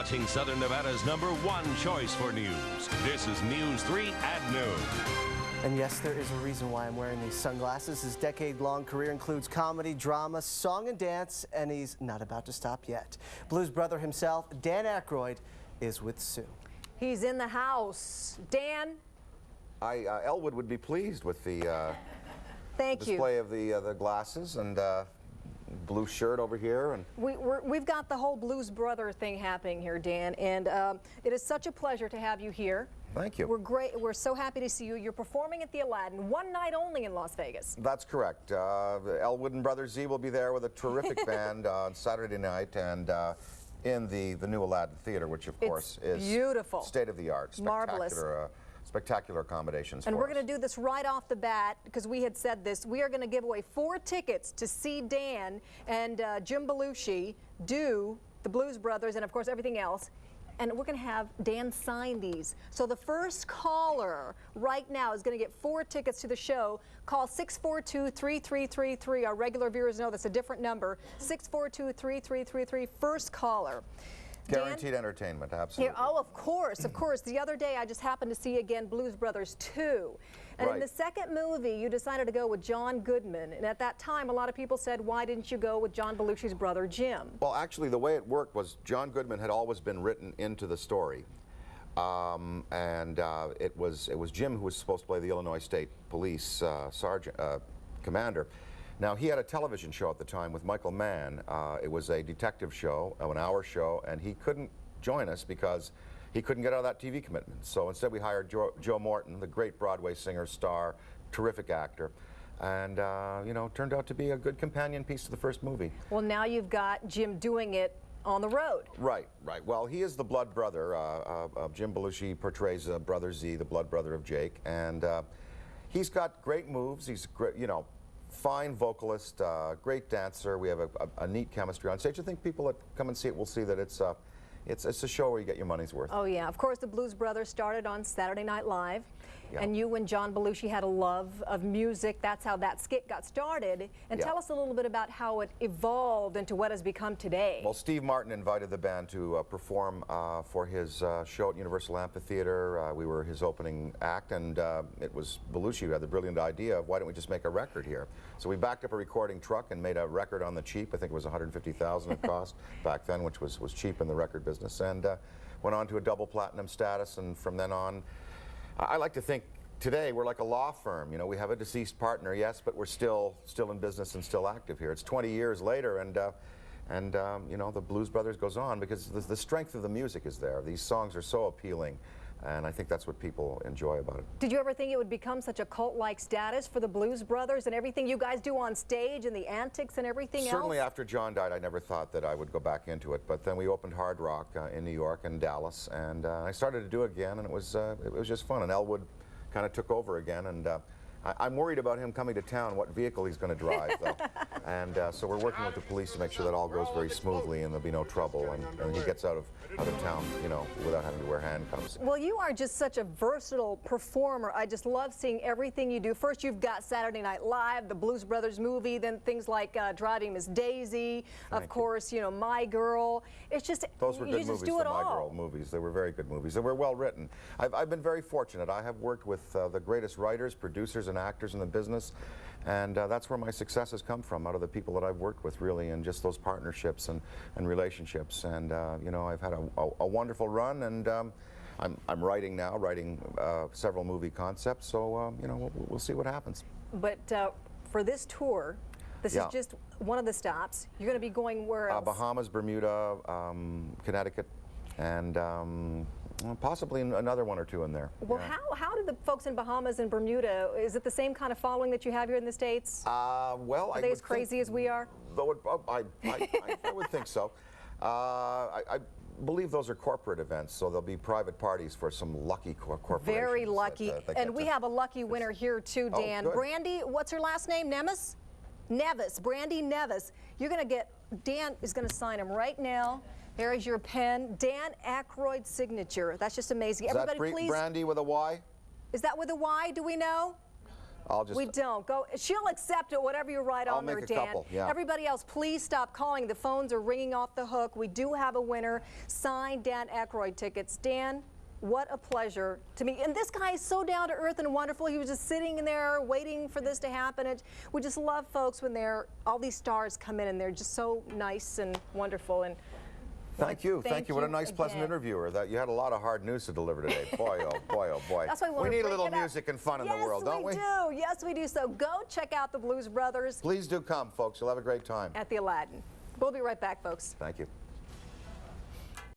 watching Southern Nevada's #1 choice for news. This is News 3 at noon. And yes, there is a reason why I'm wearing these sunglasses. His decade-long career includes comedy, drama, song and dance, and he's not about to stop yet. Blues brother himself, Dan Aykroyd, is with Sue. He's in the house. Dan? Elwood would be pleased with the display of the glasses and blue shirt over here. And we've got the whole Blues Brother thing happening here, Dan, and it is such a pleasure to have you here. Thank you. We're so happy to see you. You're performing at the Aladdin, one night only in Las Vegas. That's correct. Elwood and Brother Z will be there with a terrific band on Saturday night, and in the new Aladdin Theater, which of course is beautiful, state-of-the-art, marvelous. Spectacular accommodations. And we're going to do this right off the bat because we had said this. We are going to give away 4 tickets to see Dan and Jim Belushi do the Blues Brothers and, of course, everything else. And we're going to have Dan sign these. So the first caller right now is going to get 4 tickets to the show. Call 642-3333. Our regular viewers know that's a different number. 642-3333. First caller. Guaranteed entertainment, absolutely. Oh, of course, of course. The other day I just happened to see again Blues Brothers 2. And in the second movie, you decided to go with John Goodman. And at that time, a lot of people said, why didn't you go with John Belushi's brother, Jim? Well, actually, the way it worked was John Goodman had always been written into the story. It was Jim who was supposed to play the Illinois State Police commander. Now, he had a television show at the time with Michael Mann. It was a detective show, an hour show, and he couldn't join us because he couldn't get out of that TV commitment. So instead we hired Joe Morton, the great Broadway singer, star, terrific actor, and you know, turned out to be a good companion piece to the first movie. Well, now you've got Jim doing it on the road. Right, right. Well, he is the blood brother. Jim Belushi portrays Brother Z, the blood brother of Jake, and he's got great moves. He's great, you know, fine vocalist, great dancer. We have a neat chemistry on stage. I think people that come and see it will see that it's a show where you get your money's worth. Oh yeah, of course the Blues Brothers started on Saturday Night Live, and you and John Belushi had a love of music. That's how that skit got started. And tell us a little bit about how it evolved into what has become today. Well, Steve Martin invited the band to perform for his show at Universal Amphitheater. We were his opening act, and it was Belushi who had the brilliant idea of why don't we just make a record here. So we backed up a recording truck and made a record on the cheap. I think it was $150,000 it cost back then, which was cheap in the record business, and went on to a double platinum status. And from then on, I like to think today we're like a law firm. You know, we have a deceased partner, yes, but we're still in business and still active here. It's 20 years later, and you know, the Blues Brothers goes on because the strength of the music is there. These songs are so appealing, and I think that's what people enjoy about it. Did you ever think it would become such a cult-like status for the Blues Brothers and everything you guys do on stage and the antics and everything else? Certainly after John died, I never thought that I would go back into it, but then we opened Hard Rock in New York and Dallas, and I started to do it again, and it was just fun. And Elwood kind of took over again, and I'm worried about him coming to town, what vehicle he's going to drive, though. And so we're working with the police to make sure that all goes very smoothly and there'll be no trouble, and he gets out of town, you know, without having to wear handcuffs. Well, you are just such a versatile performer. I just love seeing everything you do. First, you've got Saturday Night Live, the Blues Brothers movie, then things like Driving Miss Daisy, of course, you know, My Girl. It's just, those were good movies, the My Girl movies. They were very good movies. They were well written. I've been very fortunate. I have worked with the greatest writers, producers, and actors in the business, and that's where my success has come from, out of the people that I've worked with, really, and just those partnerships and relationships. And you know, I've had a wonderful run, and I'm writing now, several movie concepts, so you know, we'll see what happens. But for this tour, this is just one of the stops. You're going to be going where else? Bahamas, Bermuda, Connecticut, and possibly another one or two in there. Well, how did the folks in Bahamas and Bermuda, is it the same kind of following that you have here in the States? Well, are they as crazy as we are? I would think so. I believe those are corporate events, so there'll be private parties for some lucky corporations. Very lucky. And we have a lucky winner here too, Dan. Oh, Brandy, what's her last name? Nevis? Nevis. Brandy Nevis. You're going to get, Dan is going to sign him right now. There is your pen. Dan Aykroyd signature. That's just amazing. Is Everybody, that please. Brandy with a Y? Is that with a Y? Do we know? We don't. Go. She'll accept it, whatever you write on there, make a Dan. couple, yeah. Everybody else, please stop calling. The phones are ringing off the hook. We do have a winner. Signed Dan Aykroyd tickets. Dan, what a pleasure to meet. And this guy is so down to earth and wonderful. He was just sitting in there waiting for this to happen. We just love folks when all these stars come in and they're just so nice and wonderful. And Thank you. What a nice, pleasant interviewer. You had a lot of hard news to deliver today. Boy, oh boy, oh boy. That's why we need a little music and fun in the world, don't we? Yes, we do. So go check out the Blues Brothers. Please do come, folks. You'll have a great time. At the Aladdin. We'll be right back, folks. Thank you.